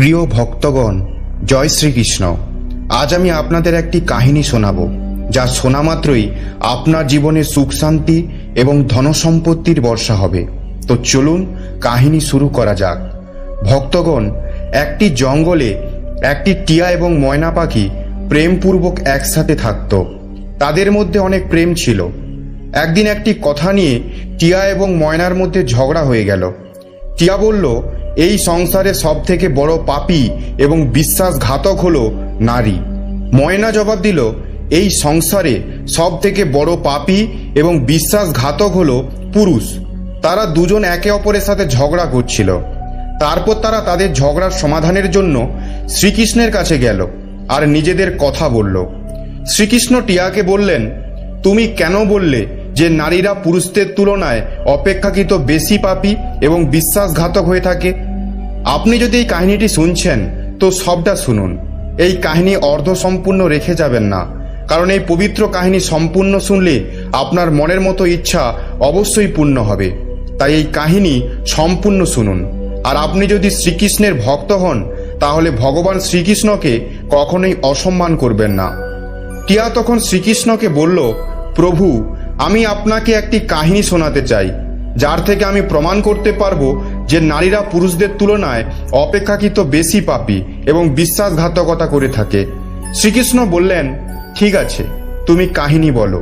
প্রিয় ভক্তগণ, জয় শ্রীকৃষ্ণ। আজ আমি আপনাদের একটি কাহিনী শোনাব, যা শোনা মাত্রই আপনার জীবনে সুখ শান্তি এবং ধনসম্পত্তির বর্ষা হবে। তো চলুন কাহিনী শুরু করা যাক। ভক্তগণ, একটি জঙ্গলে একটি টিয়া এবং ময়না পাখি প্রেমপূর্বক একসাথে থাকত। তাদের মধ্যে অনেক প্রেম ছিল। একদিন একটি কথা নিয়ে টিয়া এবং ময়নার মধ্যে ঝগড়া হয়ে গেল। টিয়া বলল, এই সংসারে সব থেকে বড় পাপী এবং বিশ্বাসঘাতক হলো নারী। ময়না জবাব দিল, এই সংসারে সব থেকে বড় পাপী এবং বিশ্বাসঘাতক হলো পুরুষ। তারা দুজন একে অপরের সাথে ঝগড়া করছিল। তারপর তারা তাদের ঝগড়ার সমাধানের জন্য শ্রীকৃষ্ণের কাছে গেল আর নিজেদের কথা বলল। শ্রীকৃষ্ণ টিয়াকে বললেন, তুমি কেন বললে যে নারীরা পুরুষদের তুলনায় অপেক্ষাকৃত বেশি পাপী এবং বিশ্বাসঘাতক হয়ে থাকে? আপনি যদি এই কাহিনীটি শুনছেন তো সবটা শুনুন। এই কাহিনী অর্ধসম্পূর্ণ রেখে যাবেন না, কারণ এই পবিত্র কাহিনী সম্পূর্ণ শুনলে আপনার মনের মতো ইচ্ছা অবশ্যই পূর্ণ হবে। তাই এই কাহিনী সম্পূর্ণ শুনুন। আর আপনি যদি শ্রীকৃষ্ণের ভক্ত হন তাহলে ভগবান শ্রীকৃষ্ণকে কখনোই অসম্মান করবেন না। টিয়া তখন শ্রীকৃষ্ণকে বলল, প্রভু, আমি আপনাকে একটি কাহিনী শোনাতে চাই, যার থেকে আমি প্রমাণ করতে পারবো যে নারীরা পুরুষদের তুলনায় অপেক্ষাকৃত বেশি পাপী এবং বিশ্বাসঘাতকতা করে থাকে। শ্রীকৃষ্ণ বললেন, ঠিক আছে, তুমি কাহিনী বলো।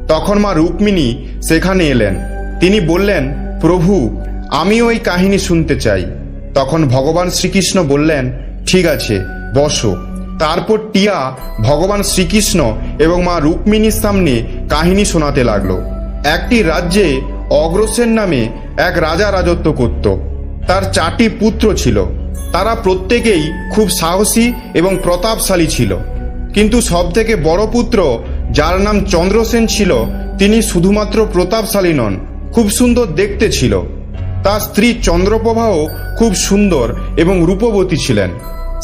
তখন মা রুক্মিণী সেখানে এলেন। তিনি বললেন, প্রভু, আমিও এই কাহিনী শুনতে চাই। তখন ভগবান শ্রীকৃষ্ণ বললেন, ঠিক আছে, বসো। তারপর টিয়া ভগবান শ্রীকৃষ্ণ এবং মা রুক্মিণীর সামনে কাহিনী শোনাতে লাগলো। একটি রাজ্যে অগ্রসেন নামে এক রাজা রাজত্ব করত। তার 4টি পুত্র ছিল। তারা প্রত্যেকেই খুব সাহসী এবং প্রতাপশালী ছিল। কিন্তু সবথেকে বড় পুত্র, যার নাম চন্দ্রসেন ছিল, তিনি শুধুমাত্র প্রতাপশালী নন, খুব সুন্দর দেখতে ছিল। তার স্ত্রী চন্দ্রপ্রভাও খুব সুন্দর এবং রূপবতী ছিলেন।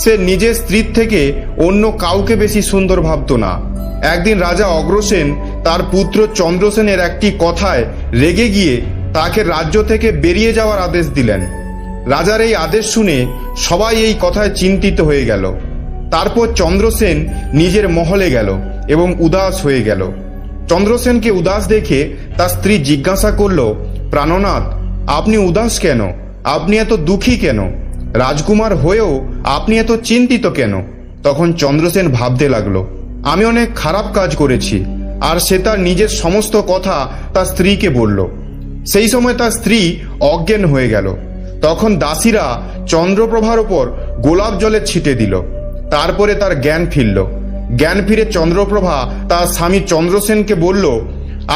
সে নিজের স্ত্রীর থেকে অন্য কাউকে বেশি সুন্দর ভাবত না। একদিন রাজা অগ্রসেন তার পুত্র চন্দ্রসেনের একটি কথায় রেগে গিয়ে তাকে রাজ্য থেকে বেরিয়ে যাওয়ার আদেশ দিলেন। রাজার এই আদেশ শুনে সবাই এই কথায় চিন্তিত হয়ে গেল। তারপর চন্দ্রসেন নিজের মহলে গেল এবং উদাস হয়ে গেল। চন্দ্রসেনকে উদাস দেখে তার স্ত্রী জিজ্ঞাসা করল, প্রাণনাথ, আপনি উদাস কেন? আপনি এত দুঃখী কেন? রাজকুমার হয়েও আপনি এত চিন্তিত কেন? তখন চন্দ্রসেন ভাবতে লাগলো, আমি অনেক খারাপ কাজ করেছি। আর সে তার নিজের সমস্ত কথা তার স্ত্রীকে বলল। সেই সময় তার স্ত্রী অজ্ঞান হয়ে গেল। তখন দাসীরা চন্দ্রপ্রভার ওপর গোলাপ জলে ছিটে দিল। তারপরে তার জ্ঞান ফিরল। জ্ঞান ফিরে চন্দ্রপ্রভা তার স্বামী চন্দ্রসেনকে বলল,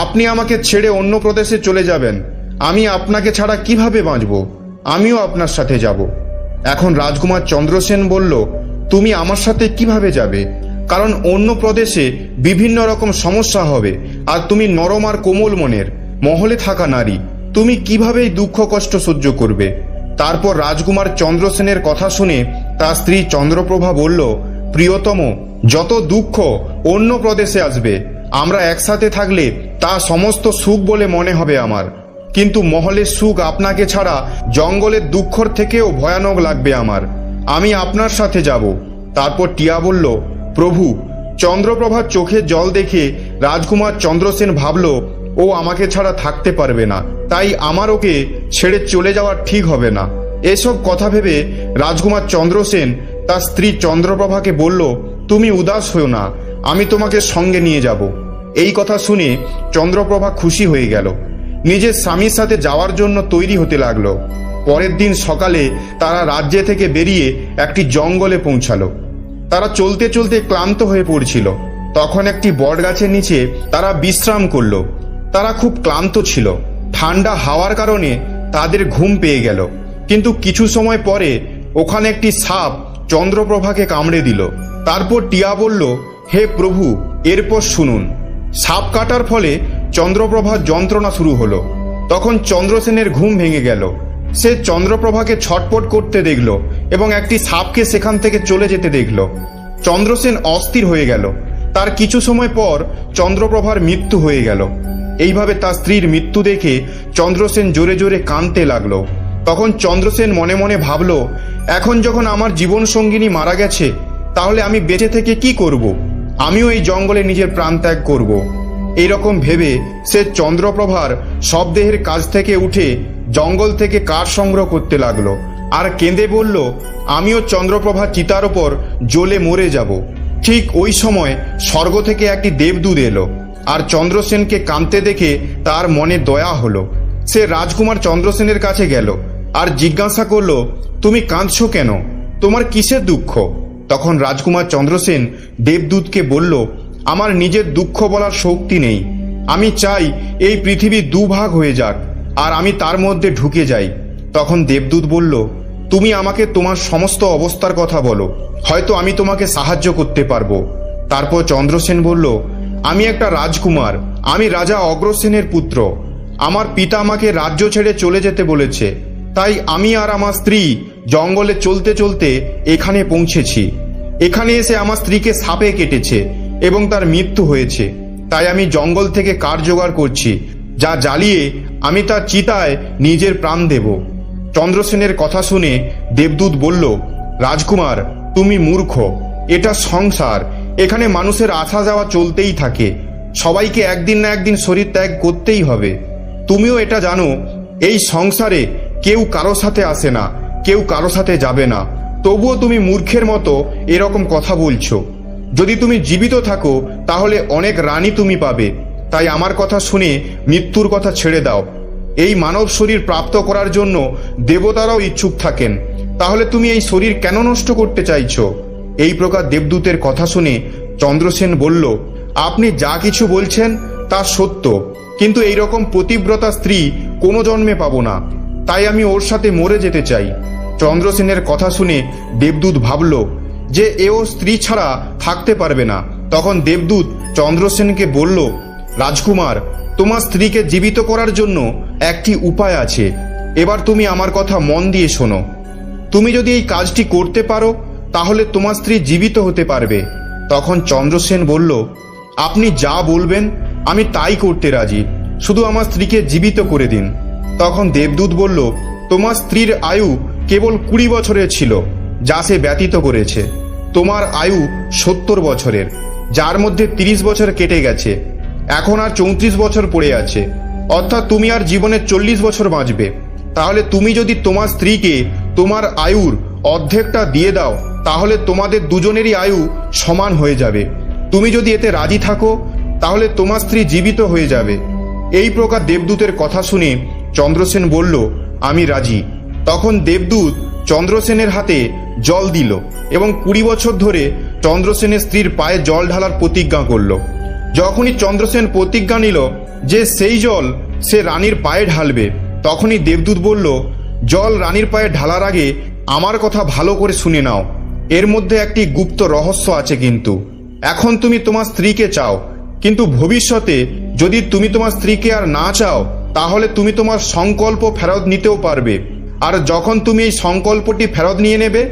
আপনি আমাকে ছেড়ে অন্য প্রদেশে চলে যাবেন। আমি আপনাকে ছাড়া কিভাবে বাঁচব? আমিও আপনার সাথে যাব। এখন রাজকুমার চন্দ্রসেন বলল, তুমি আমার সাথে কিভাবে যাবে? কারণ অন্য প্রদেশে বিভিন্ন রকম সমস্যা হবে, আর তুমি নরম আর কোমল মনের, মহলে থাকা নারী, তুমি কিভাবে এই দুঃখ কষ্ট সহ্য করবে? তারপর রাজকুমার চন্দ্রসেনের কথা শুনে তার স্ত্রী চন্দ্রপ্রভা বলল, প্রিয়তম, যত দুঃখ অন্য প্রদেশে আসবে, আমরা একসাথে থাকলে তা সমস্ত সুখ বলে মনে হবে আমার। কিন্তু মহলের সুখ আপনাকে ছাড়া জঙ্গলের দুঃখর থেকেও ভয়ানক লাগবে আমার। আমি আপনার সাথে যাব। তারপর টিয়া বলল, প্রভু, চন্দ্রপ্রভার চোখে জল দেখে রাজকুমার চন্দ্রসেন ভাবল, ও আমাকে ছাড়া থাকতে পারবে না, তাই আমার ওকে ছেড়ে চলে যাওয়া ঠিক হবে না। এসব কথা ভেবে রাজকুমার চন্দ্রসেন তার স্ত্রী চন্দ্রপ্রভাকে বলল, তুমি উদাস হও না, আমি তোমাকে সঙ্গে নিয়ে যাব। এই কথা শুনে চন্দ্রপ্রভা খুশি হয়ে গেল। নিজের স্বামীর সাথে যাওয়ার জন্য তৈরি হতে লাগলো। পরের দিন সকালে তারা রাজ্য থেকে বেরিয়ে একটি জঙ্গলে পৌঁছালো। তারা চলতে চলতে ক্লান্ত হয়ে পড়ছিল। তখন একটি বট গাছের নিচে তারা বিশ্রাম করলো। তারা খুব ক্লান্ত ছিল। ঠান্ডা হাওয়ার কারণে তাদের ঘুম পেয়ে গেল। কিন্তু কিছু সময় পরে ওখানে একটি সাপ চন্দ্রপ্রভাকে কামড়ে দিল। তারপর টিয়া বলল, হে প্রভু, এরপর শুনুন। সাপ কাটার ফলে চন্দ্রপ্রভার যন্ত্রণা শুরু হলো। তখন চন্দ্রসেনের ঘুম ভেঙে গেল। সে চন্দ্রপ্রভাকে ছটপট করতে দেখল এবং একটি সাপকে সেখান থেকে চলে যেতে দেখল। চন্দ্রসেন অস্থির হয়ে গেল। তার কিছু সময় পর চন্দ্রপ্রভার মৃত্যু হয়ে গেল। এইভাবে তার স্ত্রীর মৃত্যু দেখে চন্দ্রসেন জোরে জোরে কাঁদতে লাগলো। তখন চন্দ্রসেন মনে মনে ভাবল, এখন যখন আমার জীবন সঙ্গিনী মারা গেছে, তাহলে আমি বেঁচে থেকে কি করব? আমিও এই জঙ্গলে নিজের প্রাণ ত্যাগ করব। এইরকম ভেবে সে চন্দ্রপ্রভার সব দেহের কাছ থেকে উঠে জঙ্গল থেকে কাঠ সংগ্রহ করতে লাগলো আর কেঁদে বলল, আমিও চন্দ্রপ্রভা চিতার ওপর জ্বলে মরে যাব। ঠিক ওই সময় স্বর্গ থেকে একটি দেবদূত এলো আর চন্দ্রসেনকে কাঁদতে দেখে তার মনে দয়া হলো। সে রাজকুমার চন্দ্রসেনের কাছে গেল আর জিজ্ঞাসা করলো, তুমি কাঁদছো কেন? তোমার কিসের দুঃখ? তখন রাজকুমার চন্দ্রসেন দেবদূতকে বলল, আমার নিজের দুঃখ বলার শক্তি নেই। আমি চাই এই পৃথিবী দুভাগ হয়ে যাক আর আমি তার মধ্যে ঢুকে যাই। তখন দেবদূত বলল, তুমি আমাকে তোমার সমস্ত অবস্থার কথা বলো, হয়তো আমি তোমাকে সাহায্য করতে পারবো। তারপর চন্দ্রসেন বলল, আমি একটা রাজকুমার, আমি রাজা অগ্রসেনের পুত্র। আমার পিতা আমাকে রাজ্য ছেড়ে চলে যেতে বলেছে, তাই আমি আর আমার স্ত্রী জঙ্গলে চলতে চলতে এখানে পৌঁছেছি। এখানে এসে আমার স্ত্রীকে সাপে কেটেছে এবং তার মৃত্যু হয়েছে। তাই আমি জঙ্গল থেকে কাঠ জোগাড় করছি, যা জ্বালিয়ে আমি তার চিতায় নিজের প্রাণ দেব। চন্দ্রসেনের কথা শুনে দেবদূত বলল, রাজকুমার, তুমি মূর্খ। এটা সংসার, এখানে মানুষের আসা যাওয়া চলতেই থাকে। সবাইকে একদিন না একদিন শরীর ত্যাগ করতেই হবে। তুমিও এটা জানো, এই সংসারে কেউ কারো সাথে আসে না, কেউ কারো সাথে যাবে না। তবুও তুমি মূর্খের মতো এরকম কথা বলছো। যদি তুমি জীবিত থাকো তাহলে অনেক রানী তুমি পাবে। তাই আমার কথা শুনে মৃত্যুর কথা ছেড়ে দাও। এই মানব শরীর প্রাপ্ত করার জন্য দেবতারাও ইচ্ছুক থাকেন। তাহলে তুমি এই শরীর কেন নষ্ট করতে চাইছো? এই প্রকার দেবদূতের কথা শুনে চন্দ্রসেন বলল, আপনি যা কিছু বলছেন তা সত্য, কিন্তু এইরকম পতিব্রতা স্ত্রী কোনো জন্মে পাবো না। তাই আমি ওর সাথে মরে যেতে চাই। চন্দ্রসেনের কথা শুনে দেবদূত ভাবল যে এও স্ত্রী ছাড়া থাকতে পারবে না। তখন দেবদূত চন্দ্রসেনকে বলল, রাজকুমার, তোমার স্ত্রীকে জীবিত করার জন্য একটি উপায় আছে। এবার তুমি আমার কথা মন দিয়ে শোনো। তুমি যদি এই কাজটি করতে পারো তাহলে তোমার স্ত্রী জীবিত হতে পারবে। তখন চন্দ্রসেন বলল, আপনি যা বলবেন আমি তাই করতে রাজি, শুধু আমার স্ত্রীকে জীবিত করে দিন। তখন দেবদূত বলল, তোমার স্ত্রীর আয়ু কেবল 20 বছরের ছিল, যা সে ব্যতীত করেছে। তোমার আয়ু 70 বছরের, যার মধ্যে 30 বছর কেটে গেছে। এখন আর 34 বছর পড়ে আছে, অর্থাৎ তুমি আর জীবনে 40 বছর বাঁচবে। তাহলে তুমি যদি তোমার স্ত্রীকে তোমার আয়ুর অর্ধেকটা দিয়ে দাও তাহলে তোমাদের দুজনেরই আয়ু সমান হয়ে যাবে। তুমি যদি এতে রাজি থাকো তাহলে তোমার স্ত্রী জীবিত হয়ে যাবে। এই প্রকার দেবদূতের কথা শুনে চন্দ্রসেন বলল, আমি রাজি। তখন দেবদূত চন্দ্রসেনের হাতে জল দিল এবং 20 বছর ধরে চন্দ্রসেনের স্ত্রীর পায়ে জল ঢালার প্রতিজ্ঞা করল। যখনই চন্দ্রসেন প্রতিজ্ঞা নিল যে সেই জল সে রানীর পায়ে ঢালবে, তখনই দেবদূত বলল, জল রানীর পায়ে ঢালার আগে আমার কথা ভালো করে শুনে নাও। এর মধ্যে একটি গুপ্ত রহস্য আছে। কিন্তু এখন তুমি তোমার স্ত্রীকে চাও, কিন্তু ভবিষ্যতে যদি তুমি তোমার স্ত্রীকে আর না চাও তাহলে তুমি তোমার সংকল্প ফেরত নিতেও পারবে। আর যখন তুমি এই সংকল্পটি ফেরত নিয়ে নেবে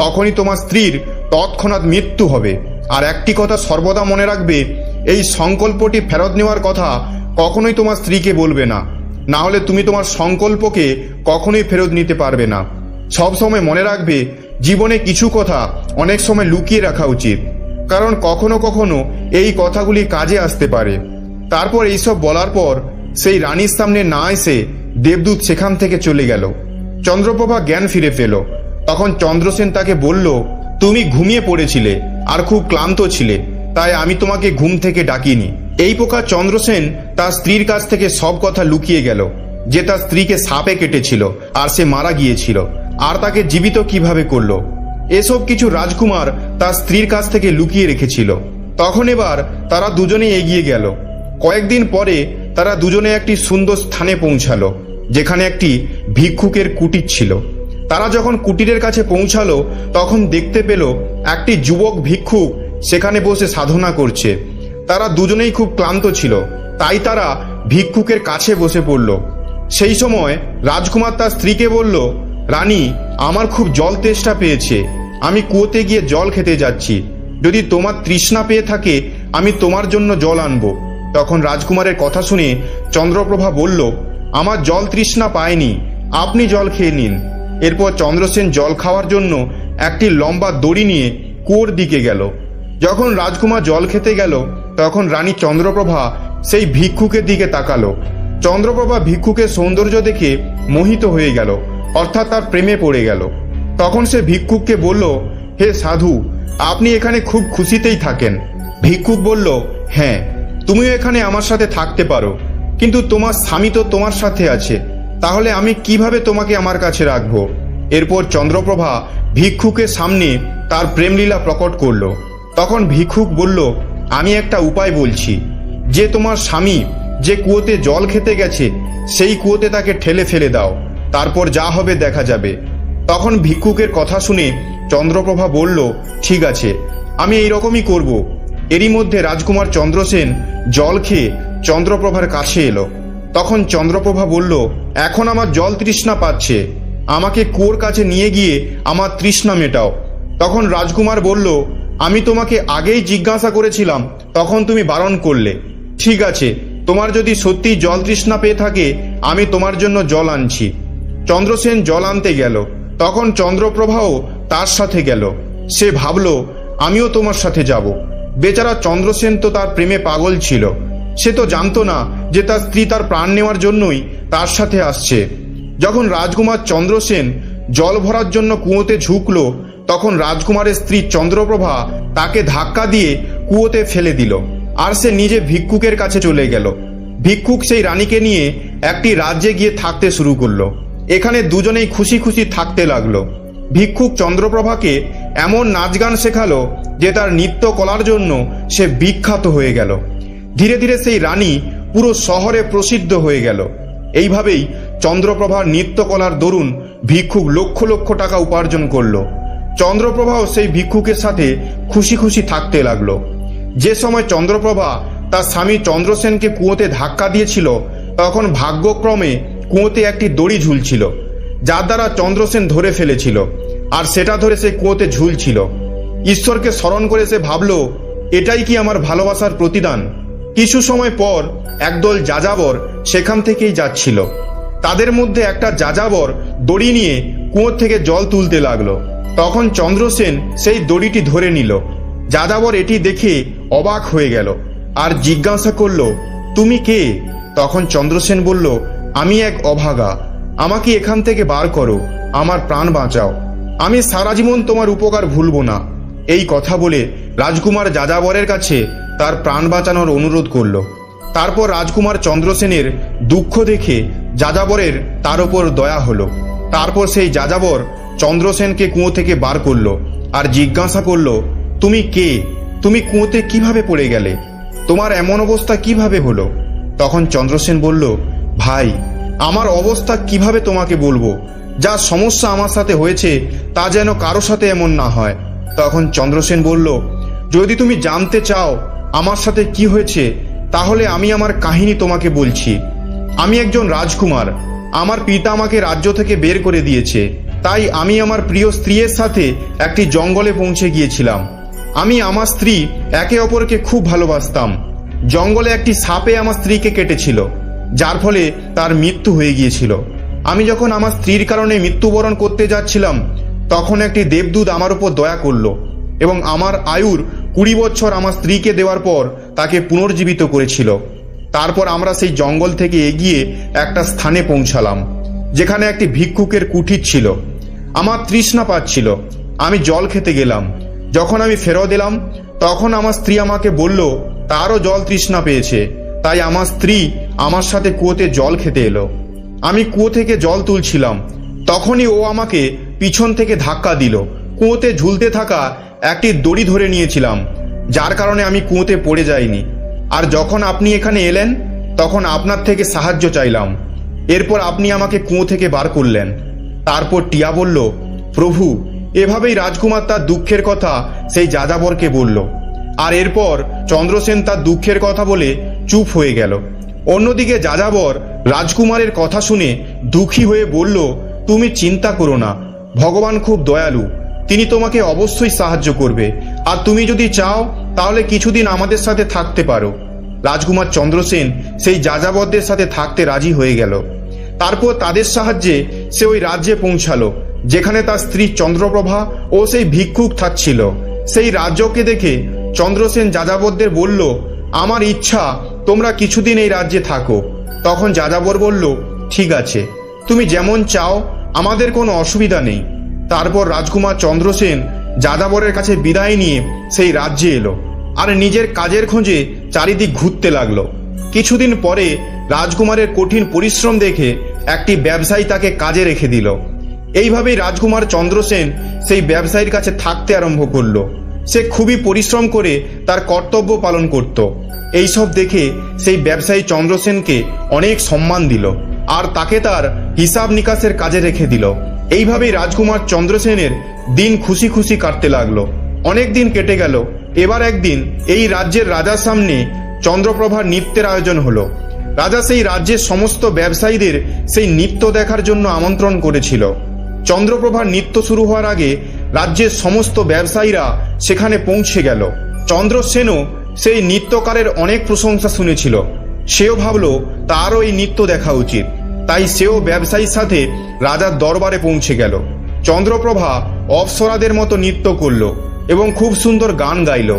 তখনই তোমার স্ত্রীর তৎক্ষণাৎ মৃত্যু হবে। আর একটি কথা সর্বদা মনে রাখবে, এই সংকল্পটি ফেরত নেওয়ার কথা কখনোই তোমার স্ত্রীকে বলবে না, না হলে তুমি তোমার সংকল্পকে কখনোই ফেরত নিতে পারবে না। সব সময় মনে রাখবে, জীবনে কিছু কথা অনেক সময় লুকিয়ে রাখা উচিত, কারণ কখনো কখনো এই কথাগুলি কাজে আসতে পারে। তারপর এইসব বলার পর সেই রানীর সামনে না এসে দেবদূত সেখান থেকে চলে গেল। চন্দ্রপ্রভা জ্ঞান ফিরে পেল। তখন চন্দ্রসেন তাকে বলল, তুমি ঘুমিয়ে পড়েছিলে আর খুব ক্লান্ত ছিলে, তাই আমি তোমাকে ঘুম থেকে ডাকিনি। এই প্রকার চন্দ্রসেন তার স্ত্রীর কাছ থেকে সব কথা লুকিয়ে গেল, যে তার স্ত্রীকে সাপে কেটেছিল আর সে মারা গিয়েছিল, আর তাকে জীবিত কিভাবে করলো। এসব কিছু রাজকুমার তার স্ত্রীর কাছ থেকে লুকিয়ে রেখেছিল। তখন এবার তারা দুজনে এগিয়ে গেল। কয়েকদিন পরে তারা দুজনে একটি সুন্দর স্থানে পৌঁছালো, যেখানে একটি ভিক্ষুকের কুটির ছিল। তারা যখন কুটিরের কাছে পৌঁছালো তখন দেখতে পেল একটি যুবক ভিক্ষুক সেখানে বসে সাধনা করছে। তারা দুজনেই খুব ক্লান্ত ছিল, তাই তারা ভিক্ষুকের কাছে বসে পড়ল। সেই সময় রাজকুমার তার স্ত্রীকে বলল, রানী, আমার খুব জল তেষ্টা পেয়েছে, আমি কুয়োতে গিয়ে জল খেতে যাচ্ছি। যদি তোমার তৃষ্ণা পেয়ে থাকে আমি তোমার জন্য জল আনবো। তখন রাজকুমারের কথা শুনে চন্দ্রপ্রভা বলল, আমার জল তৃষ্ণা পায়নি, আপনি জল খেয়ে নিন। এরপর চন্দ্রসেন জল খাওয়ার জন্য একটি লম্বা দড়ি নিয়ে কুয়োর দিকে গেল। যখন রাজকুমার জল খেতে গেল তখন রানী চন্দ্রপ্রভা সেই ভিক্ষুকের দিকে তাকালো। চন্দ্রপ্রভা ভিক্ষুকের সৌন্দর্য দেখে মোহিত হয়ে গেল, অর্থাৎ তার প্রেমে পড়ে গেল। তখন সে ভিক্ষুককে বলল, হে সাধু, আপনি এখানে খুব খুশিতেই থাকেন। ভিক্ষুক বলল, হ্যাঁ, তুমিও এখানে আমার সাথে থাকতে পারো, কিন্তু তোমার স্বামী তো তোমার সাথে আছে, তাহলে আমি কিভাবে তোমাকে আমার কাছে রাখবো? এরপর চন্দ্রপ্রভা ভিক্ষুকের সামনে তার প্রেমলীলা প্রকট করল। তখন ভিক্ষুক বলল, আমি একটা উপায় বলছি, যে তোমার স্বামী যে কুয়োতে জল খেতে গেছে সেই কুয়োতে তাকে ঠেলে ফেলে দাও, তারপর যা হবে দেখা যাবে। তখন ভিক্ষুকের কথা শুনে চন্দ্রপ্রভা বলল, ঠিক আছে, আমি এইরকমই করব। এরই মধ্যে রাজকুমার চন্দ্রসেন জল খেয়ে চন্দ্রপ্রভার কাছে এলো। তখন চন্দ্রপ্রভা বলল, এখন আমার জল তৃষ্ণা পাচ্ছে, আমাকে কুয়োর কাছে নিয়ে গিয়ে আমার তৃষ্ণা মেটাও। তখন রাজকুমার বলল, আমি তোমাকে আগেই জিজ্ঞাসা করেছিলাম, তখন তুমি বারণ করলে। ঠিক আছে, তোমার যদি সত্যি জল তৃষ্ণা পেয়ে থাকে আমি তোমার জন্য জল আনছি। চন্দ্রসেন জল আনতে গেল। তখন চন্দ্রপ্রভাও তার সাথে গেল। সে ভাবল, আমিও তোমার সাথে যাব। বেচারা চন্দ্রসেন তো তার প্রেমে পাগল ছিল। সে তো জানতো না যে তার স্ত্রী তার প্রাণ নেওয়ার জন্যই তার সাথে আসছে। যখন রাজকুমার চন্দ্রসেন জল ভরার জন্য কুয়োতে ঝুঁকল তখন রাজকুমারের স্ত্রী চন্দ্রপ্রভা তাকে ধাক্কা দিয়ে কুয়োতে ফেলে দিল, আর সে নিজে ভিক্ষুকের কাছে চলে গেল। ভিক্ষুক সেই রানীকে নিয়ে একটি রাজ্যে গিয়ে থাকতে শুরু করলো। এখানে দুজনেই খুশি খুশি থাকতে লাগলো। ভিক্ষুক চন্দ্রপ্রভাকে এমন নাচ গান শেখালো যে তার নৃত্য কলার জন্য সে বিখ্যাত হয়ে গেল। ধীরে ধীরে সেই রানী পুরো শহরে প্রসিদ্ধ হয়ে গেল। এইভাবেই চন্দ্রপ্রভার নৃত্যকলার দরুন ভিক্ষুক লক্ষ লক্ষ টাকা উপার্জন করলো। চন্দ্রপ্রভাও সেই ভিক্ষুকের সাথে খুশি খুশি থাকতে লাগলো। যে সময় চন্দ্রপ্রভা তার স্বামী চন্দ্রসেনকে কুয়োতে ধাক্কা দিয়েছিল তখন ভাগ্যক্রমে কুয়োতে একটি দড়ি ঝুলছিল, যার দ্বারা চন্দ্রসেন ধরে ফেলেছিল, আর সেটা ধরে সে কুয়োতে ঝুলছিল। ঈশ্বরকে স্মরণ করে সে ভাবল, এটাই কি আমার ভালোবাসার প্রতিদান? কিছু সময় পর একদল যাযাবর সেখান থেকেই যাচ্ছিল। তাদের মধ্যে একটা যাযাবর দড়ি নিয়ে কুয়ো থেকে জল তুলতে লাগলো। তখন চন্দ্রসেন সেই দড়িটি ধরে নিল। যাযাবর এটি দেখে অবাক হয়ে গেল আর জিজ্ঞাসা করল, তুমি কে? তখন চন্দ্রসেন বলল, আমি এক অভাগা, আমাকে এখান থেকে বার করো, আমার প্রাণ বাঁচাও, আমি সারা জীবন তোমার উপকার ভুলব না। এই কথা বলে রাজকুমার যাযাবরের কাছে তার প্রাণ বাঁচানোর অনুরোধ করল। তারপর রাজকুমার চন্দ্রসেনের দুঃখ দেখে যাযাবরের তার উপর দয়া হলো। তারপর সেই যাযাবর চন্দ্রসেনকে কুয়ো থেকে বার করলো আর জিজ্ঞাসা করলো, তুমি কে? তুমি কুয়োতে কিভাবে পড়ে গেলে? তোমার এমন অবস্থা কিভাবে হলো? তখন চন্দ্রসেন বলল, ভাই, আমার অবস্থা কিভাবে তোমাকে বলবো? যা সমস্যা আমার সাথে হয়েছে তা যেন কারো সাথে এমন না হয়। তখন চন্দ্রসেন বলল, যদি তুমি জানতে চাও আমার সাথে কি হয়েছে তাহলে আমি আমার কাহিনী তোমাকে বলছি। আমি একজন রাজকুমার, আমার পিতা আমাকে রাজ্য থেকে বের করে দিয়েছে, তাই আমি আমার প্রিয় স্ত্রীর সাথে একটি জঙ্গলে পৌঁছে গিয়েছিলাম। আমি আমার স্ত্রী একে অপরকে খুব ভালোবাসতাম। জঙ্গলে একটি সাপে আমার স্ত্রীকে কেটেছিল, যার ফলে তার মৃত্যু হয়ে গিয়েছিল। আমি যখন আমার স্ত্রীর কারণে মৃত্যুবরণ করতে যাচ্ছিলাম তখন একটি দেবদূত আমার উপর দয়া করলো এবং আমার আয়ুর 20 বছর আমার স্ত্রীকে দেওয়ার পর তাকে পুনর্জীবিত করেছিল। তারপর আমরা সেই জঙ্গল থেকে এগিয়ে একটা স্থানে পৌঁছালাম যেখানে একটি ভিক্ষুকের কুঠির ছিল। আমার তৃষ্ণা পাচ্ছিল, আমি জল খেতে গেলাম। যখন আমি ফেরত এলাম তখন আমার স্ত্রী আমাকে বলল তারও জল তৃষ্ণা পেয়েছে, তাই আমার স্ত্রী আমার সাথে কুয়োতে জল খেতে এলো। আমি কুয়ো থেকে জল তুলছিলাম, তখনই ও আমাকে পিছন থেকে ধাক্কা দিল। কুয়োতে ঝুলতে থাকা একটি দড়ি ধরে নিয়েছিলাম, যার কারণে আমি কুয়োতে পড়ে যাইনি। আর যখন আপনি এখানে এলেন তখন আপনার থেকে সাহায্য চাইলাম, এরপর আপনি আমাকে কুয়ো থেকে বার করলেন। তারপর টিয়া বলল, প্রভু, এভাবেই রাজকুমার তার দুঃখের কথা সেই যাযাবরকে বলল। আর এরপর চন্দ্রসেন তার দুঃখের কথা বলে চুপ হয়ে গেল। অন্যদিকে যাযাবর রাজকুমারের কথা শুনে দুঃখী হয়ে বলল, তুমি চিন্তা করো না, ভগবান খুব দয়ালু, তিনি তোমাকে অবশ্যই সাহায্য করবে, আর তুমি যদি চাও তাহলে কিছুদিন আমাদের সাথে থাকতে পারো। রাজকুমার চন্দ্রসেন সেই যাযাবরদের সাথে থাকতে রাজি হয়ে গেল। তারপর তাদের সাহায্যে সে ওই রাজ্যে পৌঁছালো যেখানে তার স্ত্রী চন্দ্রপ্রভা ও সেই ভিক্ষুক থাকছিল। সেই রাজ্যকে দেখে চন্দ্রসেন যাযাবরদের বলল, আমার ইচ্ছা তোমরা কিছুদিন এই রাজ্যে থাকো। তখন যাযাবর বলল, ঠিক আছে, তুমি যেমন চাও, আমাদের কোনো অসুবিধা নেই। তারপর রাজকুমার চন্দ্রসেন যাযাবরের কাছে বিদায় নিয়ে সেই রাজ্যে এলো আর নিজের কাজের খোঁজে চারিদিক ঘুরতে লাগলো। কিছুদিন পরে রাজকুমারের কঠিন পরিশ্রম দেখে একটি ব্যবসায়ী তাকে কাজে রেখে দিল। এইভাবেই রাজকুমার চন্দ্রসেন সেই ব্যবসায়ীর কাছে থাকতে আরম্ভ করলো। সে খুবই পরিশ্রম করে তার কর্তব্য পালন করত। এইসব দেখে সেই ব্যবসায়ী চন্দ্রসেনকে অনেক সম্মান দিল আর তাকে তার হিসাব নিকাশের কাজে রেখে দিল। এইভাবেই রাজকুমার চন্দ্রসেনের দিন খুশি খুশি কাটতে লাগলো। অনেক দিন কেটে গেল। এবার একদিন এই রাজ্যের রাজার সামনে চন্দ্রপ্রভার নৃত্যের আয়োজন হলো। রাজা সেই রাজ্যের সমস্ত ব্যবসায়ীদের সেই নৃত্য দেখার জন্য আমন্ত্রণ করেছিল। চন্দ্রপ্রভার নৃত্য শুরু হওয়ার আগে রাজ্যের সমস্ত ব্যবসায়ীরা সেখানে পৌঁছে গেল। চন্দ্রসেনও সেই নৃত্যকারের অনেক প্রশংসা শুনেছিল। সেও ভাবল তারও এই নৃত্য দেখা উচিত। তাই সেও ব্যবসায়ীর সাথে রাজার দরবারে পৌঁছে গেল। চন্দ্রপ্রভা অপ্সরাদের মতো নৃত্য করল এবং খুব সুন্দর গান গাইল।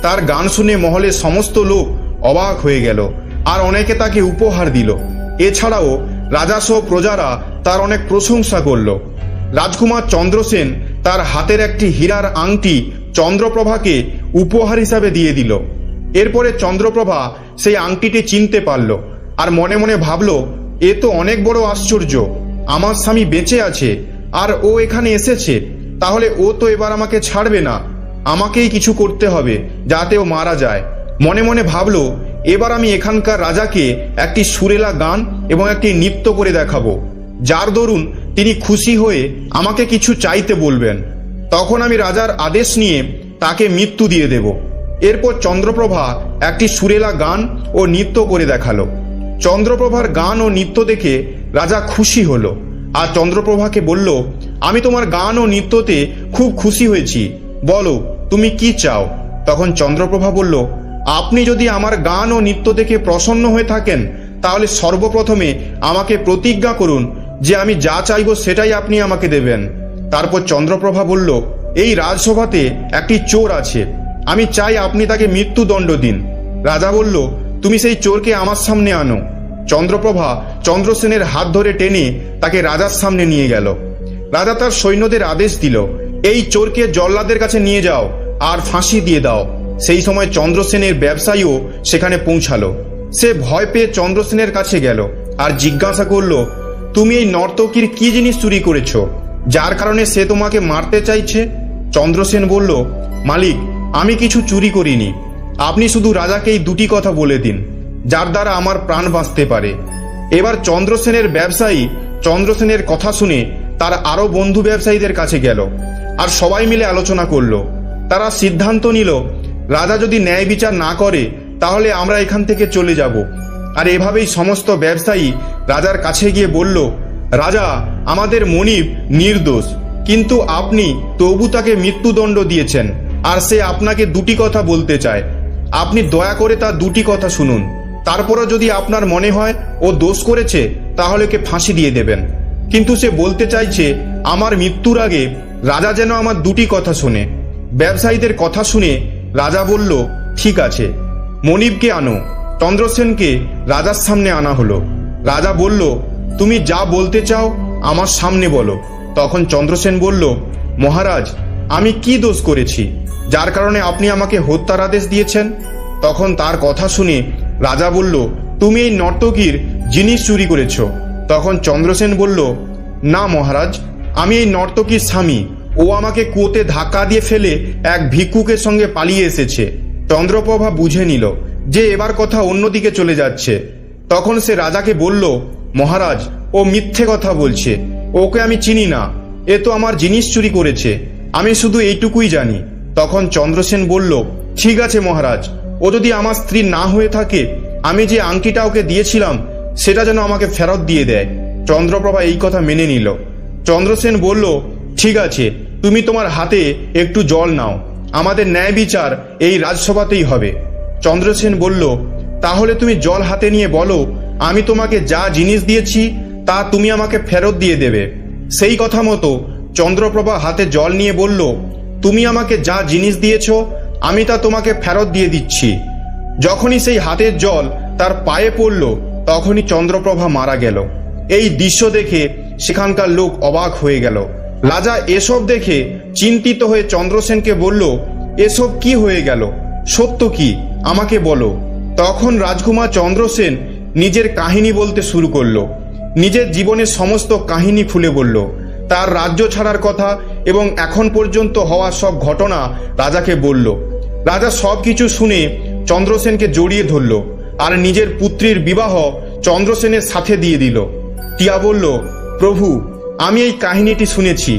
তার গান শুনে মহলের সমস্ত লোক অবাক হয়ে গেল আর অনেকে তাকে উপহার দিল। এছাড়াও রাজাসহ প্রজারা তার অনেক প্রশংসা করল। রাজকুমার চন্দ্রসেন তার হাতের একটি হীরার আংটি চন্দ্রপ্রভাকে উপহার হিসাবে দিয়ে দিল। এরপরে চন্দ্রপ্রভা সেই আংটিটি চিনতে পারল আর মনে মনে ভাবল, এ তো অনেক বড় আশ্চর্য। আমার স্বামী বেঁচে আছে আর ও এখানে এসেছে, তাহলে ও তো এবার আমাকে ছাড়বে না। আমাকেই কিছু করতে হবে যাতে ও মারা যায়। মনে মনে ভাবল, এবার আমি এখানকার রাজাকে একটি সুরেলা গান এবং একটি নৃত্য করে দেখাবো, যার দরুন তিনি খুশি হয়ে আমাকে কিছু চাইতে বলবেন। তখন আমি রাজার আদেশ নিয়ে তাকে মৃত্যু দিয়ে দেব। এরপর চন্দ্রপ্রভা একটি সুরেলা গান ও নৃত্য করে দেখালো। চন্দ্রপ্রভার গান ও নৃত্য দেখে রাজা খুশি হলো আর চন্দ্রপ্রভাকে বলল, আমি তোমার গান ও নৃত্যতে খুব খুশি হয়েছি, বলো তুমি কি চাও। তখন চন্দ্রপ্রভা বলল, আপনি যদি আমার গান ও নৃত্য দেখে প্রসন্ন হয়ে থাকেন, তাহলে সর্বপ্রথমে আমাকে প্রতিজ্ঞা করুন যে আমি যা চাইব সেটাই আপনি আমাকে দেবেন। তারপর চন্দ্রপ্রভা বলল, এই রাজসভাতে একটি চোর আছে, আমি চাই আপনি তাকে মৃত্যুদণ্ড দিন। রাজা বলল, তুমি সেই চোরকে আমার সামনে আনো। চন্দ্রপ্রভা চন্দ্রসেনের হাত ধরে টেনে তাকে রাজার সামনে নিয়ে গেল। রাজা তার সৈন্যদের আদেশ দিল, এই চোরকে জল্লাদের কাছে নিয়ে যাও আর ফাঁসি দিয়ে দাও। সেই সময় চন্দ্রসেনের ব্যবসায়ীও সেখানে পৌঁছালো। সে ভয় পেয়ে চন্দ্রসেনের কাছে গেল আর জিজ্ঞাসা করল, তুমি এই নর্তকীর কি জিনিস চুরি করেছ, যার কারণে সে তোমাকে মারতে চাইছে? চন্দ্রসেন বলল, মালিক, আমি কিছু চুরি করিনি। আপনি শুধু রাজাকে এই দুটি কথা বলে দিন, যার দ্বারা আমার প্রাণ বাঁচতে পারে। এবার চন্দ্রসেনের ব্যবসায়ী চন্দ্রসেনের কথা শুনে তার আরো বন্ধু ব্যবসায়ীদের কাছে গেল আর সবাই মিলে আলোচনা করলো। তারা সিদ্ধান্ত নিল, রাজা যদি ন্যায় বিচার না করে তাহলে আমরা এখান থেকে চলে যাব। আর এভাবেই সমস্ত ব্যবসায়ী রাজার কাছে গিয়ে বলল, রাজা, আমাদের মনিব নির্দোষ, কিন্তু আপনি তবু তাকে মৃত্যুদণ্ড দিয়েছেন আর সে আপনাকে দুটি কথা বলতে চায়। আপনি দয়া করে তার দুটি কথা শুনুন, তারপরও যদি আপনার মনে হয় ও দোষ করেছে তাহলে ওকে ফাঁসি দিয়ে দেবেন। কিন্তু সে বলতে চাইছে আমার মৃত্যুর আগে রাজা যেন আমার দুটি কথা শোনে। ব্যবসায়ীদের কথা শুনে রাজা বলল, ঠিক আছে, মনিবকে আনো। চন্দ্রসেনকে রাজার সামনে আনা হলো। রাজা বলল, তুমি যা বলতে চাও আমার সামনে বলো। তখন চন্দ্রসেন বলল, মহারাজ, আমি কি দোষ করেছি যার কারণে আপনি আমাকে হত্যার আদেশ দিয়েছেন? তখন তার কথা শুনে রাজা বলল, তুমি এই নর্তকীর জিনিস চুরি করেছ। তখন চন্দ্রসেন বলল, না মহারাজ, আমি এই নর্তকীর স্বামী। ও আমাকে কুয়োতে ধাক্কা দিয়ে ফেলে এক ভিক্ষুকের সঙ্গে পালিয়ে এসেছে। চন্দ্রপ্রভা বুঝে নিল যে এবার কথা অন্যদিকে চলে যাচ্ছে। তখন সে রাজাকে বলল, মহারাজ, ও মিথ্যে কথা বলছে, ওকে আমি চিনি না, এ তো আমার জিনিস চুরি করেছে, আমি শুধু এইটুকুই জানি। তখন চন্দ্রসেন বলল, ঠিক আছে মহারাজ, ও যদি আমার স্ত্রী না হয়ে থাকে, আমি যে আংটিটা ওকে দিয়েছিলাম সেটা যেন আমাকে ফেরত দিয়ে দেয়। চন্দ্রপ্রভা এই কথা মেনে নিল। চন্দ্রসেন বলল, ঠিক আছে, তুমি তোমার হাতে একটু জল নাও, আমাদের ন্যায় বিচার এই রাজসভাতেই হবে। চন্দ্রসেন বলল, তাহলে তুমি জল হাতে নিয়ে বলো, আমি তোমাকে যা জিনিস দিয়েছি তা তুমি আমাকে ফেরত দিয়ে দেবে। সেই কথা মতো চন্দ্রপ্রভা হাতে জল নিয়ে বলল, তুমি আমাকে যা জিনিস দিয়েছ আমি তা তোমাকে ফেরত দিয়ে দিচ্ছি। যখনই সেই হাতের জল তার পায়ে পড়ল তখনই চন্দ্রপ্রভা মারা গেল। এই দৃশ্য দেখে সেখানকার লোক অবাক হয়ে গেল। রাজা এসব দেখে চিন্তিত হয়ে চন্দ্রসেনকে বলল, এসব কি হয়ে গেল, সত্য কি আমাকে বলো। তখন রাজকুমার চন্দ্রসেন নিজের কাহিনী বলতে শুরু করলো। নিজের জীবনের সমস্ত কাহিনী খুলে বলল। তার রাজ্য ছাড়ার কথা এবং এখন পর্যন্ত হওয়া সব ঘটনা রাজাকে বলল। রাজা সব কিছু শুনে চন্দ্রসেনকে জড়িয়ে ধরল আর নিজের পুত্রীর বিবাহ চন্দ্রসেনের সাথে দিয়ে দিল। টিয়া বলল, প্রভু, আমি এই কাহিনীটি শুনেছি,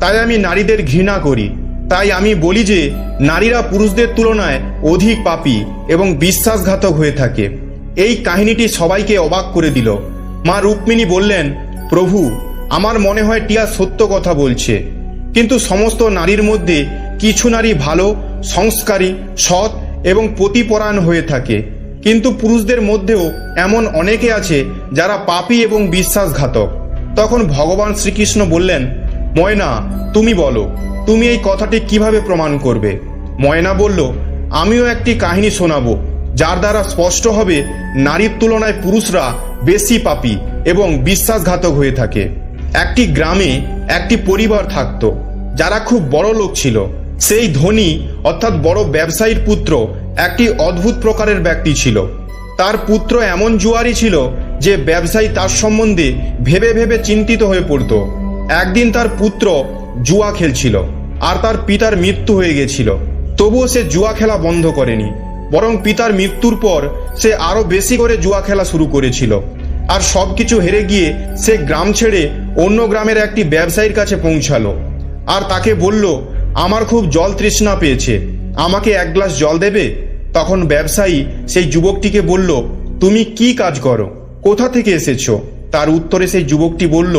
তাই আমি নারীদের ঘৃণা করি। তাই আমি বলি যে নারীরা পুরুষদের তুলনায় অধিক পাপী এবং বিশ্বাসঘাতক হয়ে থাকে। এই কাহিনীটি সবাইকে অবাক করে দিল। মা রুক্মিণী বললেন, প্রভু, আমার মনে হয় টিয়া সত্য কথা বলছে, কিন্তু সমস্ত নারীর মধ্যে কিছু নারী ভালো, সংস্কারী, সৎ এবং পতিপরায়ণ হয়ে থাকে, কিন্তু পুরুষদের মধ্যেও এমন অনেকে আছে যারা পাপী এবং বিশ্বাসঘাতক। তখন ভগবান শ্রীকৃষ্ণ বললেন, ময়না, তুমি বলো, তুমি এই কথাটি কিভাবে প্রমাণ করবে? ময়না বলল, আমিও একটি কাহিনী শোনাবো, যার দ্বারা স্পষ্ট হবে নারীর তুলনায় পুরুষরা বেশি পাপী এবং বিশ্বাসঘাতক হয়ে থাকে। একটি গ্রামে একটি পরিবার থাকতো, যারা খুব বড় লোক ছিল। সেই ধনী অর্থাৎ বড় ব্যবসায়ীর পুত্র একটি অদ্ভুত প্রকারের ব্যক্তি ছিল। তার পুত্র এমন জুয়ারি ছিল যে ব্যবসায়ী তার সম্বন্ধে ভেবে ভেবে চিন্তিত হয়ে পড়ত। একদিন তার পুত্র জুয়া খেলছিল আর তার পিতার মৃত্যু হয়ে গেছিল। তবুও সে জুয়া খেলা বন্ধ করেনি, বরং পিতার মৃত্যুর পর সে আরো বেশি করে জুয়া খেলা শুরু করেছিল। আর সবকিছু হেরে গিয়ে সে গ্রাম ছেড়ে অন্য গ্রামের একটি ব্যবসায়ীর কাছে পৌঁছালো আর তাকে বলল, আমার খুব জল তৃষ্ণা পেয়েছে, আমাকে এক গ্লাস জল দেবে? তখন ব্যবসায়ী সেই যুবকটিকে বলল, তুমি কি কাজ করো, কোথা থেকে এসেছো? তার উত্তরে সেই যুবকটি বলল,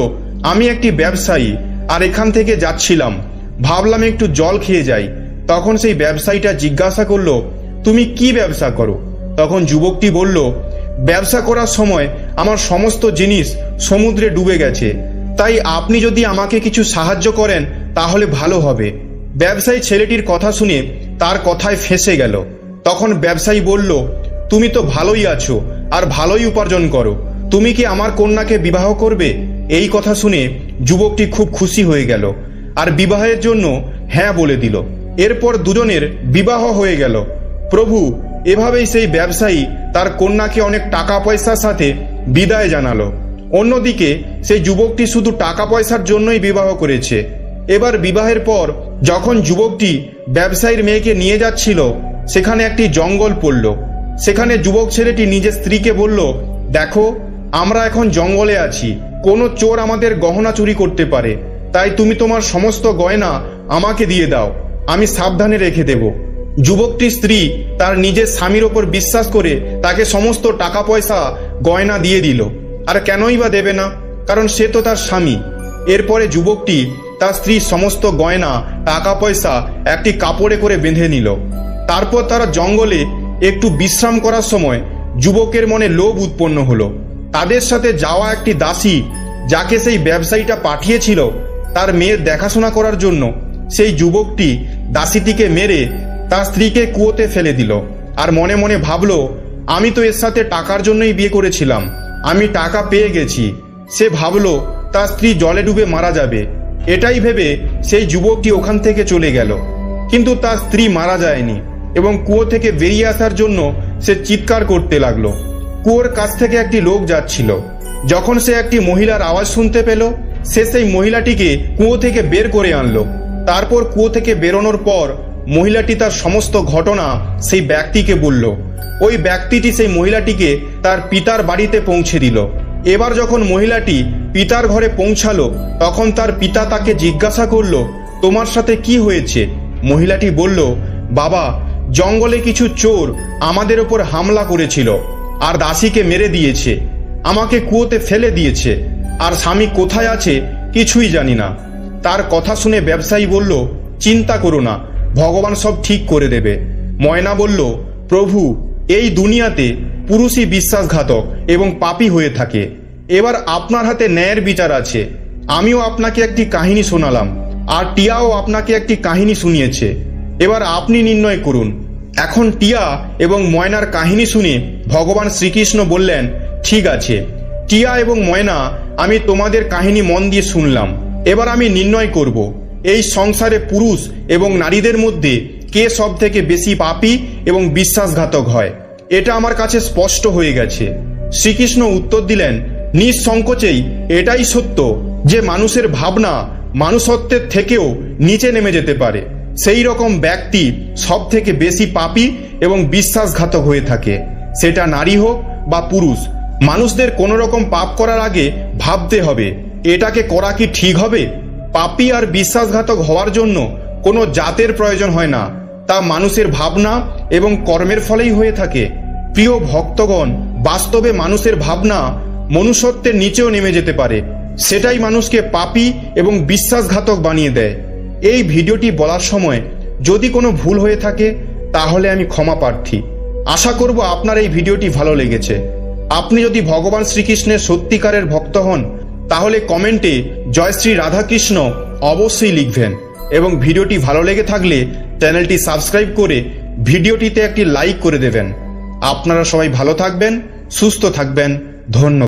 আমি একটি ব্যবসায়ী আর এখান থেকে যাচ্ছিলাম, ভাবলাম একটু জল খেয়ে যাই। তখন সেই ব্যবসায়ীটা জিজ্ঞাসা করলো, তুমি কি ব্যবসা করো? তখন যুবকটি বলল, ব্যবসা করার সময় আমার সমস্ত জিনিস সমুদ্রে ডুবে গেছে, তাই আপনি যদি আমাকে কিছু সাহায্য করেন তাহলে ভালো হবে। ব্যবসায়ী ছেলেটির কথা শুনে তার কথায় ফেঁসে গেল। তখন ব্যবসায়ী বলল, তুমি তো ভালোই আছো আর ভালোই উপার্জন করো, তুমি কি আমার কন্যাকে বিবাহ করবে? এই কথা শুনে যুবকটি খুব খুশি হয়ে গেল আর বিবাহের জন্য হ্যাঁ বলে দিল। এরপর দুজনের বিবাহ হয়ে গেল। প্রভু, এভাবেই সেই ব্যবসায়ী তার কন্যাকে অনেক টাকা পয়সার সাথে বিদায় জানালো। অন্যদিকে সেই যুবকটি শুধু টাকা পয়সার জন্যই বিবাহ করেছে। এবার বিবাহের পর যখন যুবকটি ব্যবসায়ীর মেয়েকে নিয়ে যাচ্ছিল, সেখানে একটি জঙ্গল পড়ল। সেখানে যুবক ছেলেটি নিজের স্ত্রীকে বলল, দেখো, আমরা এখন জঙ্গলে আছি, কোনো চোর আমাদের গহনা চুরি করতে পারে, তাই তুমি তোমার সমস্ত গয়না আমাকে দিয়ে দাও, আমি সাবধানে রেখে দেব। যুবকটির স্ত্রী তার নিজের স্বামীর ওপর বিশ্বাস করে তাকে সমস্ত টাকা পয়সা গয়না দিয়ে দিল। আর কেনই বা দেবে না, কারণ সে তো তার স্বামী। এরপরে যুবকটি তার স্ত্রীর সমস্ত গয়না, টাকা পয়সা একটি কাপড়ে করে বেঁধে নিল। তারপর তারা জঙ্গলে একটু বিশ্রাম করার সময় যুবকের মনে লোভ উৎপন্ন হলো। তাদের সাথে যাওয়া একটি দাসী, যাকে সেই ব্যবসায়ীটা পাঠিয়েছিল তার মেয়ের দেখাশোনা করার জন্য, সেই যুবকটি দাসীটিকে মেরে তার স্ত্রীকে কুয়োতে ফেলে দিল আর মনে মনে ভাবলো, আমি তো এর সাথে টাকার জন্যই বিয়ে করেছিলাম, আমি টাকা পেয়ে গেছি। সে ভাবলো তার স্ত্রী জলে ডুবে মারা যাবে। এটাই ভেবে সেই যুবকটি ওখান থেকে চলে গেল। কিন্তু তার স্ত্রী মারা যায়নি এবং কুয়ো থেকে বেরিয়ে আসার জন্য সে চিৎকার করতে লাগলো। কুয়োর কাছ থেকে একটি লোক যাচ্ছিল। যখন সে একটি মহিলার আওয়াজ শুনতে পেল, সে সেই মহিলাটিকে কুয়ো থেকে বের করে আনলো। তারপর কুয়ো থেকে বেরোনোর পর মহিলাটি তার সমস্ত ঘটনা সেই ব্যক্তিকে বলল। ওই ব্যক্তিটি সেই মহিলাটিকে তার পিতার বাড়িতে পৌঁছে দিল। এবার যখন মহিলাটি পিতার ঘরে পৌঁছালো, তখন তার পিতা তাকে জিজ্ঞাসা করলো, তোমার সাথে কি হয়েছে? মহিলাটি বলল, বাবা, জঙ্গলে কিছু চোর আমাদের ওপর হামলা করেছিল আর দাসীকে মেরে দিয়েছে, আমাকে কুয়োতে ফেলে দিয়েছে, আর স্বামী কোথায় আছে কিছুই জানি না। তার কথা শুনে ব্যবসায়ী বলল, চিন্তা করো না, ভগবান সব ঠিক করে দেবে। ময়না বলল, প্রভু, এই দুনিয়াতে পুরুষই বিশ্বাসঘাতক এবং পাপী হয়ে থাকে। এবার আপনার হাতে ন্যায়ের বিচার আছে। আমিও আপনাকে একটি কাহিনী শোনালাম, আর টিয়াও আপনাকে একটি কাহিনী শুনিয়েছে। এবার আপনি নির্ণয় করুন। এখন টিয়া এবং ময়নার কাহিনী শুনে ভগবান শ্রীকৃষ্ণ বললেন, ঠিক আছে টিয়া এবং ময়না, আমি তোমাদের কাহিনী মন দিয়ে শুনলাম। এবার আমি নির্ণয় করব এই সংসারে পুরুষ এবং নারীদের মধ্যে কে সব থেকে বেশি পাপী এবং বিশ্বাসঘাতক হয়। এটা আমার কাছে স্পষ্ট হয়ে গেছে। শ্রীকৃষ্ণ উত্তর দিলেন, নিঃসংকোচেই এটাই সত্য যে মানুষের ভাবনা মানুষত্বের থেকেও নিচে নেমে যেতে পারে। সেই রকম ব্যক্তি সব থেকে বেশি পাপী এবং বিশ্বাসঘাতক হয়ে থাকে, সেটা নারী হোক বা পুরুষ। মানুষদের কোনো রকম পাপ করার আগে ভাবতে হবে এটাকে করা কি ঠিক হবে। পাপী আর বিশ্বাসঘাতক হওয়ার জন্য কোনো জাতের প্রয়োজন হয় না, তা মানুষের ভাবনা এবং কর্মের ফলেই হয়ে থাকে। প্রিয় ভক্তগণ, বাস্তবে মানুষের ভাবনা মনুষ্যত্বের নিচেও নেমে যেতে পারে, সেটাই মানুষকে পাপী এবং বিশ্বাসঘাতক বানিয়ে দেয়। এই ভিডিওটি বলার সময় যদি কোনো ভুল হয়ে থাকে তাহলে আমি ক্ষমা প্রার্থী। আশা করব আপনার এই ভিডিওটি ভালো লেগেছে। আপনি যদি ভগবান শ্রীকৃষ্ণের সত্যিকারের ভক্ত হন তাহলে কমেন্টে জয় শ্রী রাধাকৃষ্ণ অবশ্যই লিখবেন, এবং ভিডিওটি ভালো লেগে থাকলে চ্যানেলটি সাবস্ক্রাইব করে ভিডিওটিতে একটি লাইক করে দেবেন। আপনারা সবাই ভালো থাকবেন, সুস্থ থাকবেন। ধন্যবাদ।